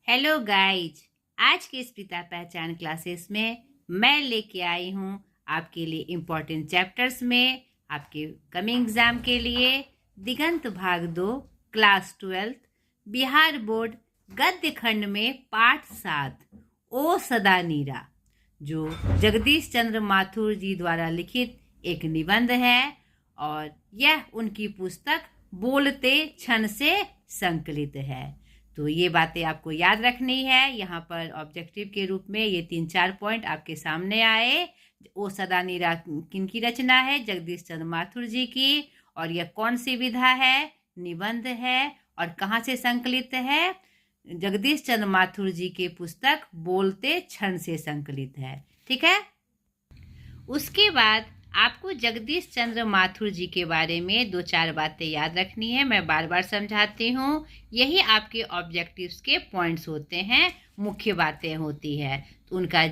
Hello guys. आज के इस पिता पहचान क्लासेस में मैं लेके आई हूँ आपके लिए इम्पोर्टेंट चैप्टर्स में आपके कमिंग एग्जाम के लिए दिगंत भाग 2 क्लास 12 बिहार बोर्ड गद्य खंड में पाठ 7 ओ सदा नीरा, जो जगदीश चंद्र माथुर जी द्वारा लिखित एक निबंध है और यह उनकी पुस्तक बोलते क्षण से संकलित है। तो ये बातें आपको याद रखनी है। यहाँ पर ऑब्जेक्टिव के रूप में ये 3-4 पॉइंट आपके सामने आए। ओ सदा नीरा किनकी रचना है? जगदीश चंद्र माथुर जी की। और यह कौन सी विधा है, निबंध है और कहाँ से संकलित है? जगदीश चंद्र माथुर जी के पुस्तक बोलते क्षण से संकलित है। ठीक है। उसके बाद आपको जगदीश चंद्र माथुर जी के बारे में 2-4 बातें याद रखनी है। मैं बार बार समझाती हूँ, यही आपके ऑब्जेक्टिव्स के पॉइंट्स होते हैं, मुख्य बातें होती है। तो इनका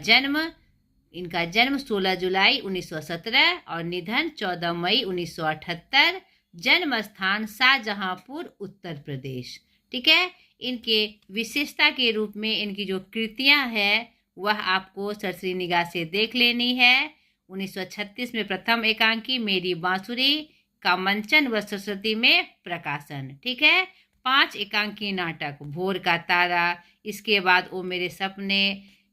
जन्म 16 जुलाई 1917 और निधन 14 मई 1978। जन्म स्थान शाहजहांपुर, उत्तर प्रदेश। ठीक है। इनके विशेषता के रूप में इनकी जो कृतियां हैं वह आपको सरसरी निगाह से देख लेनी है। 1936 में प्रथम एकांकी मेरी बांसुरी का मंचन व सरस्वती में प्रकाशन। ठीक है। 5 एकांकी नाटक भोर का तारा, इसके बाद ओ मेरे सपने,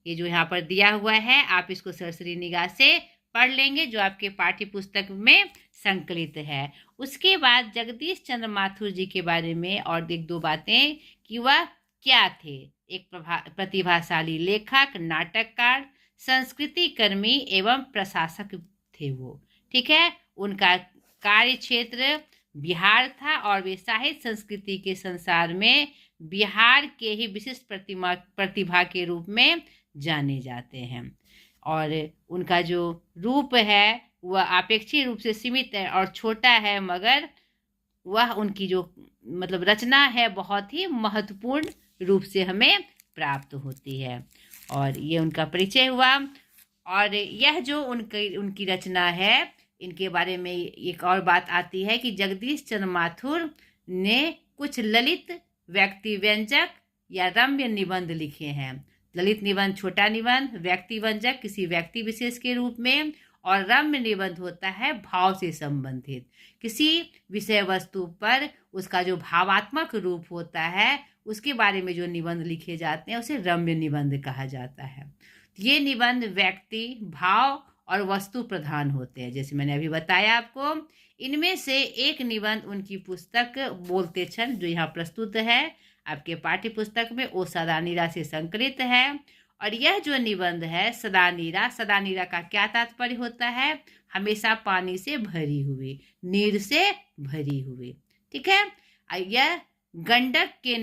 ये जो यहाँ पर दिया हुआ है आप इसको सरसरी निगाह से पढ़ लेंगे, जो आपके पाठ्य पुस्तक में संकलित है। उसके बाद जगदीश चंद्र माथुर जी के बारे में और 1-2 बातें कि वह क्या थे। एक प्रतिभाशाली लेखक, नाटककार, संस्कृति कर्मी एवं प्रशासक थे वो। ठीक है। उनका कार्य क्षेत्र बिहार था और वे साहित्य संस्कृति के संसार में बिहार के ही विशिष्ट प्रतिभा के रूप में जाने जाते हैं। और उनका जो रूप है वह अपेक्षित रूप से सीमित है और छोटा है, मगर वह उनकी जो रचना है बहुत ही महत्वपूर्ण रूप से हमें प्राप्त होती है। और ये उनका परिचय हुआ। और यह जो उनकी रचना है, इनके बारे में एक और बात आती है कि जगदीश चंद्र माथुर ने कुछ ललित व्यक्ति व्यंजक या रम्य निबंध लिखे हैं। ललित निबंध छोटा निबंध, व्यक्ति व्यंजक किसी व्यक्ति विशेष के रूप में, और रम्य निबंध होता है भाव से संबंधित, किसी विषय वस्तु पर उसका जो भावात्मक रूप होता है उसके बारे में जो निबंध लिखे जाते हैं उसे रम्य निबंध कहा जाता है। ये निबंध व्यक्ति, भाव और वस्तु प्रधान होते हैं, जैसे मैंने अभी बताया आपको। इनमें से एक निबंध उनकी पुस्तक बोलते क्षण, जो यहाँ प्रस्तुत है आपके पाठ्य पुस्तक में, ओ सदा नीरा से संकलित है। और यह जो निबंध है सदा नीरा का क्या तात्पर्य होता है? हमेशा पानी से भरी हुई, नीर से भरी हुई। ठीक है। यह गंडक के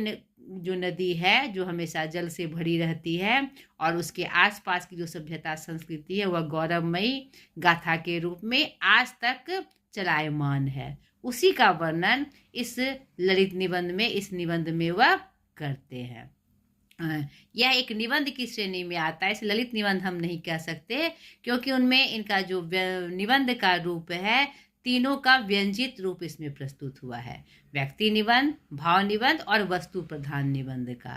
जो नदी है जो हमेशा जल से भरी रहती है और उसके आसपास की जो सभ्यता संस्कृति है वह गौरवमयी गाथा के रूप में आज तक चलायमान है। उसी का वर्णन इस ललित निबंध में, इस निबंध में वह करते हैं। यह एक निबंध की श्रेणी में आता है, इसे ललित निबंध हम नहीं कह सकते, क्योंकि उनमें इनका जो निबंध का रूप है, तीनों का व्यंजित रूप इसमें प्रस्तुत हुआ है, व्यक्ति निबंध, भाव निबंध और वस्तु प्रधान निबंध का।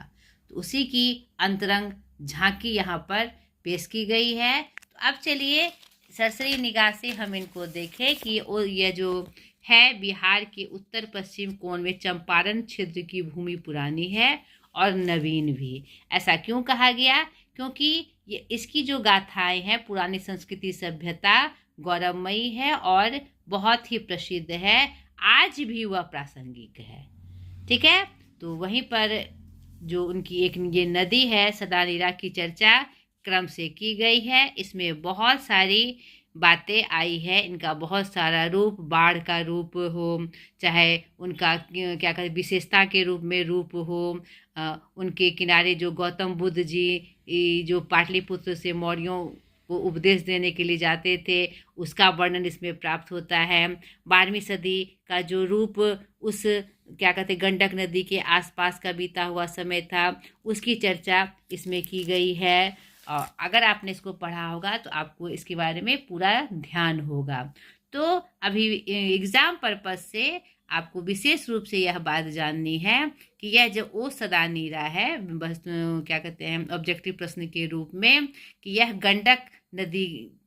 तो उसी की अंतरंग झांकी यहाँ पर पेश की गई है। तो अब चलिए सरसरी निगाह से हम इनको देखें कि यह जो है बिहार के उत्तर पश्चिम कोण में चंपारण क्षेत्र की भूमि पुरानी है और नवीन भी। ऐसा क्यों कहा गया? क्योंकि ये इसकी जो गाथाएं हैं, पुरानी संस्कृति सभ्यता गौरवमयी है और बहुत ही प्रसिद्ध है, आज भी वह प्रासंगिक है। ठीक है। तो वहीं पर जो उनकी एक ये नदी है सदा नीरा की चर्चा क्रम से की गई है। इसमें बहुत सारी बातें आई है, इनका बहुत सारा रूप, बाढ़ का रूप हो, चाहे उनका क्या कहते विशेषता के रूप में रूप हो, उनके किनारे जो गौतम बुद्ध जी जो पाटलिपुत्र से मौर्यों को उपदेश देने के लिए जाते थे उसका वर्णन इसमें प्राप्त होता है। 12वीं सदी का जो रूप उस क्या कहते गंडक नदी के आसपास का बीता हुआ समय था उसकी चर्चा इसमें की गई है। और अगर आपने इसको पढ़ा होगा तो आपको इसके बारे में पूरा ध्यान होगा। तो अभी एग्ज़ाम पर्पस से आपको विशेष रूप से यह बात जाननी है कि यह जो ओ सदा नीरा है, बस क्या कहते हैं ऑब्जेक्टिव प्रश्न के रूप में, कि यह गंडक नदी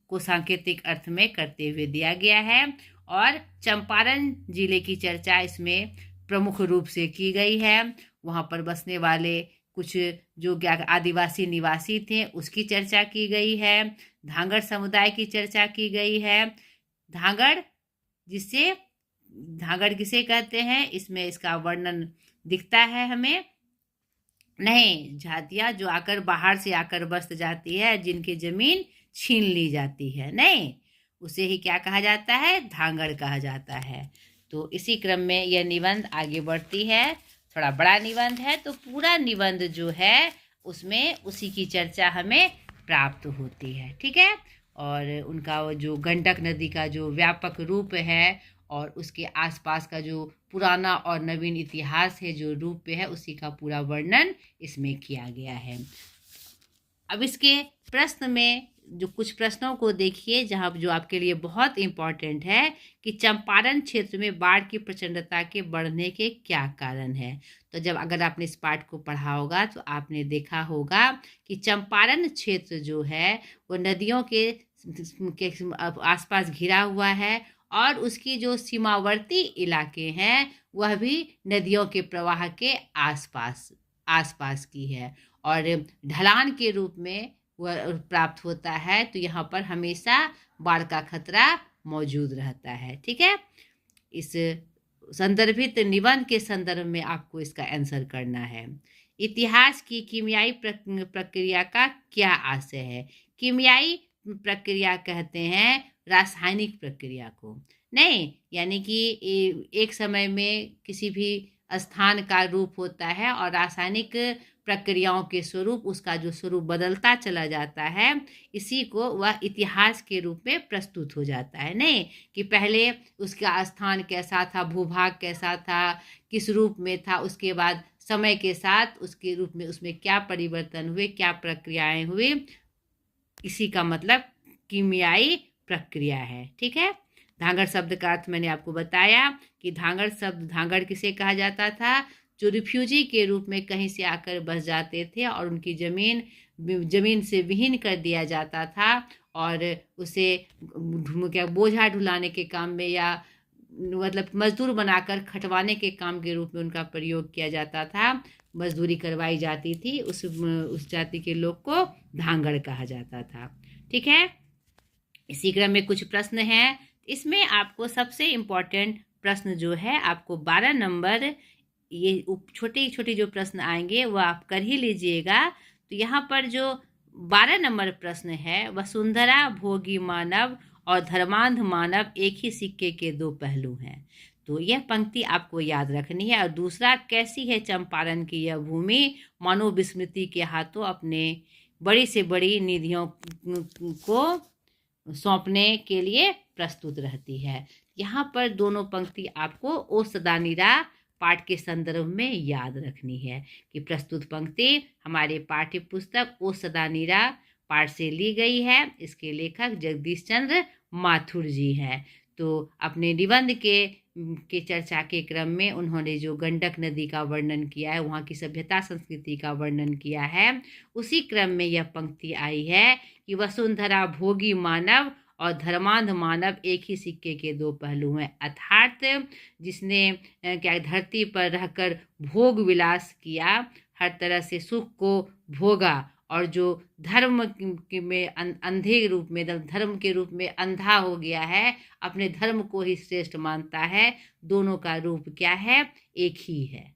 को सांकेतिक अर्थ में करते हुए दिया गया है और चंपारण जिले की चर्चा इसमें प्रमुख रूप से की गई है। वहाँ पर बसने वाले कुछ जो आदिवासी निवासी थे उसकी चर्चा की गई है। धांगड़ समुदाय की चर्चा की गई है। धांगड़ किसे कहते हैं, इसमें इसका वर्णन दिखता है हमें। नहीं, जातियां जो आकर बाहर से आकर बस जाती है, जिनकी जमीन छीन ली जाती है, नहीं, उसे ही क्या कहा जाता है, धांगड़ कहा जाता है। तो इसी क्रम में यह निबंध आगे बढ़ती है। थोड़ा बड़ा निबंध है, तो पूरा निबंध जो है उसमें उसी की चर्चा हमें प्राप्त होती है। ठीक है, और उनका जो गंडक नदी का जो व्यापक रूप है और उसके आसपास का जो पुराना और नवीन इतिहास है, जो रूप है, उसी का पूरा वर्णन इसमें किया गया है। अब इसके प्रश्न में जो कुछ प्रश्नों को देखिए, जहाँ जो आपके लिए बहुत इम्पोर्टेंट है कि चंपारण क्षेत्र में बाढ़ की प्रचंडता के बढ़ने के क्या कारण है। तो जब अगर आपने इस पाठ को पढ़ा होगा तो आपने देखा होगा कि चंपारण क्षेत्र जो है वो नदियों के आसपास घिरा हुआ है और उसकी जो सीमावर्ती इलाके हैं वह भी नदियों के प्रवाह के आसपास की है और ढलान के रूप में वह प्राप्त होता है। तो यहाँ पर हमेशा बाढ़ का खतरा मौजूद रहता है। ठीक है, इस संदर्भित निबंध के संदर्भ में आपको इसका आंसर करना है। इतिहास की कीमियाई प्रक्रिया का क्या आशय है। कीमियाई प्रक्रिया कहते हैं रासायनिक प्रक्रिया को, नहीं, यानी कि एक समय में किसी भी स्थान का रूप होता है और रासायनिक प्रक्रियाओं के स्वरूप उसका जो स्वरूप बदलता चला जाता है, इसी को वह इतिहास के रूप में प्रस्तुत हो जाता है। नहीं कि पहले उसका स्थान कैसा था, भूभाग कैसा था, किस रूप में था, उसके बाद समय के साथ उसके रूप में उसमें क्या परिवर्तन हुए, क्या प्रक्रियाएं हुई, इसी का मतलब कीमियाई प्रक्रिया है। ठीक है, धांगड़ शब्द का अर्थ मैंने आपको बताया कि धांगड़ किसे कहा जाता था, जो रिफ्यूजी के रूप में कहीं से आकर बस जाते थे और उनकी जमीन से विहीन कर दिया जाता था और उसे क्या बोझा ढुलाने के काम में या मतलब मजदूर बनाकर खटवाने के काम के रूप में उनका प्रयोग किया जाता था, मजदूरी करवाई जाती थी। उस जाति के लोग को धांगड़ कहा जाता था। ठीक है, इसी क्रम में कुछ प्रश्न हैं। इसमें आपको सबसे इम्पोर्टेंट प्रश्न जो है, आपको 12 नंबर, ये छोटे छोटे जो प्रश्न आएंगे वो आप कर ही लीजिएगा। तो यहाँ पर जो 12 नंबर प्रश्न है, वसुंधरा भोगी मानव और धर्मांध मानव एक ही सिक्के के दो पहलू हैं। तो यह पंक्ति आपको याद रखनी है। और दूसरा, कैसी है चंपारण की यह भूमि, मानो विस्मृति के हाथों अपने बड़ी से बड़ी निधियों को सौंपने के लिए प्रस्तुत रहती है। यहाँ पर दोनों पंक्ति आपको ओ सदा नीरा पाठ के संदर्भ में याद रखनी है कि प्रस्तुत पंक्ति हमारे पाठ्य पुस्तक ओ सदा नीरा पाठ से ली गई है। इसके लेखक जगदीश चंद्र माथुर जी हैं। तो अपने निबंध के चर्चा के क्रम में उन्होंने जो गंडक नदी का वर्णन किया है, वहाँ की सभ्यता संस्कृति का वर्णन किया है, उसी क्रम में यह पंक्ति आई है कि वसुंधरा भोगी मानव और धर्मांध मानव एक ही सिक्के के दो पहलू हैं। अर्थात जिसने क्या धरती पर रहकर भोग विलास किया, हर तरह से सुख को भोगा, और जो धर्म में अंधे रूप में, धर्म के रूप में अंधा हो गया है, अपने धर्म को ही श्रेष्ठ मानता है, दोनों का रूप क्या है, एक ही है।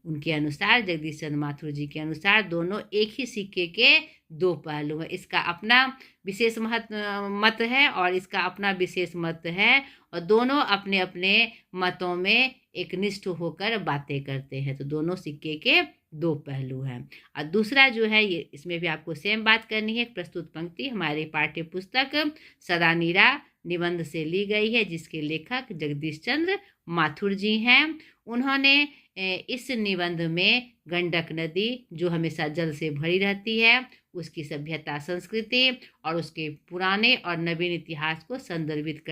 उनके अनुसार, जगदीश चंद्र माथुर जी के अनुसार, दोनों एक ही सिक्के के दो पहलू है। इसका अपना विशेष मत है और इसका अपना विशेष मत है, और दोनों अपने अपने मतों में एक निष्ठ होकर बातें करते हैं। तो दोनों सिक्के के दो पहलू हैं। और दूसरा जो है, ये इसमें भी आपको सेम बात करनी है। प्रस्तुत पंक्ति हमारे पाठ्य पुस्तक सदा नीरा निबंध से ली गई है, जिसके लेखक जगदीश चंद्र माथुर जी हैं। उन्होंने इस निबंध में गंडक नदी, जो हमेशा जल से भरी रहती है, उसकी सभ्यता संस्कृति और उसके पुराने और नवीन इतिहास को संदर्भित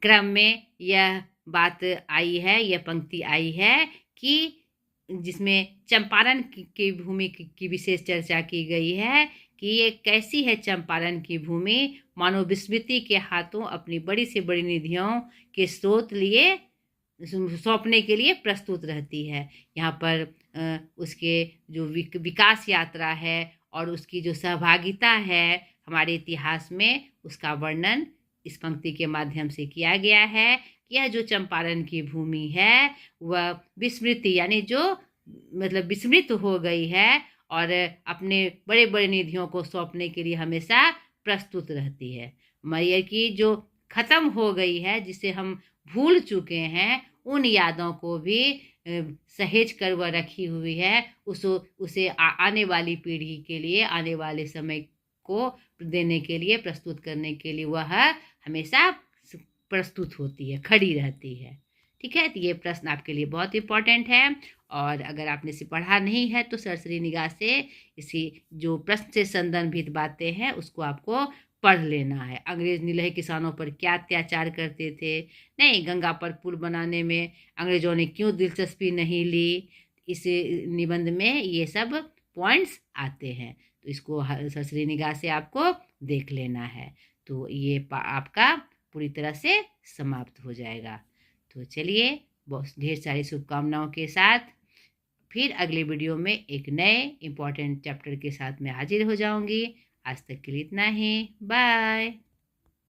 क्रम में यह बात आई है, यह पंक्ति आई है कि जिसमें चंपारण की भूमि की विशेष चर्चा की गई है कि ये कैसी है चंपारण की भूमि, मानो विस्मृति के हाथों अपनी बड़ी से बड़ी निधियों के स्रोत लिए सौंपने के लिए प्रस्तुत रहती है। यहाँ पर उसके जो विकास यात्रा है और उसकी जो सहभागिता है हमारे इतिहास में, उसका वर्णन इस पंक्ति के माध्यम से किया गया है। यह जो चंपारण की भूमि है वह विस्मृति यानी जो मतलब विस्मृत हो गई है और अपने बड़े बड़े निधियों को सौंपने के लिए हमेशा प्रस्तुत रहती है। मैयर की जो खत्म हो गई है, जिसे हम भूल चुके हैं, उन यादों को भी सहेज कर वह रखी हुई है, उसे आने वाली पीढ़ी के लिए, आने वाले समय को देने के लिए, प्रस्तुत करने के लिए वह हमेशा प्रस्तुत होती है, खड़ी रहती है। ठीक है, तो ये प्रश्न आपके लिए बहुत इम्पोर्टेंट है और अगर आपने इसे पढ़ा नहीं है तो सरसरी निगाह से इसी जो प्रश्न से संदर्भित बातें हैं उसको आपको पढ़ लेना है। अंग्रेज निलहे किसानों पर क्या अत्याचार करते थे, नहीं गंगा पर पुल बनाने में अंग्रेजों ने क्यों दिलचस्पी नहीं ली, इस निबंध में ये सब पॉइंट्स आते हैं, तो इसको सरसरी निगाह से आपको देख लेना है। तो ये आपका पूरी तरह से समाप्त हो जाएगा। तो चलिए, बहुत ढेर सारी शुभकामनाओं के साथ फिर अगले वीडियो में एक नए इम्पोर्टेंट चैप्टर के साथ मैं हाजिर हो जाऊंगी। आज तक के लिए इतना ही, बाय।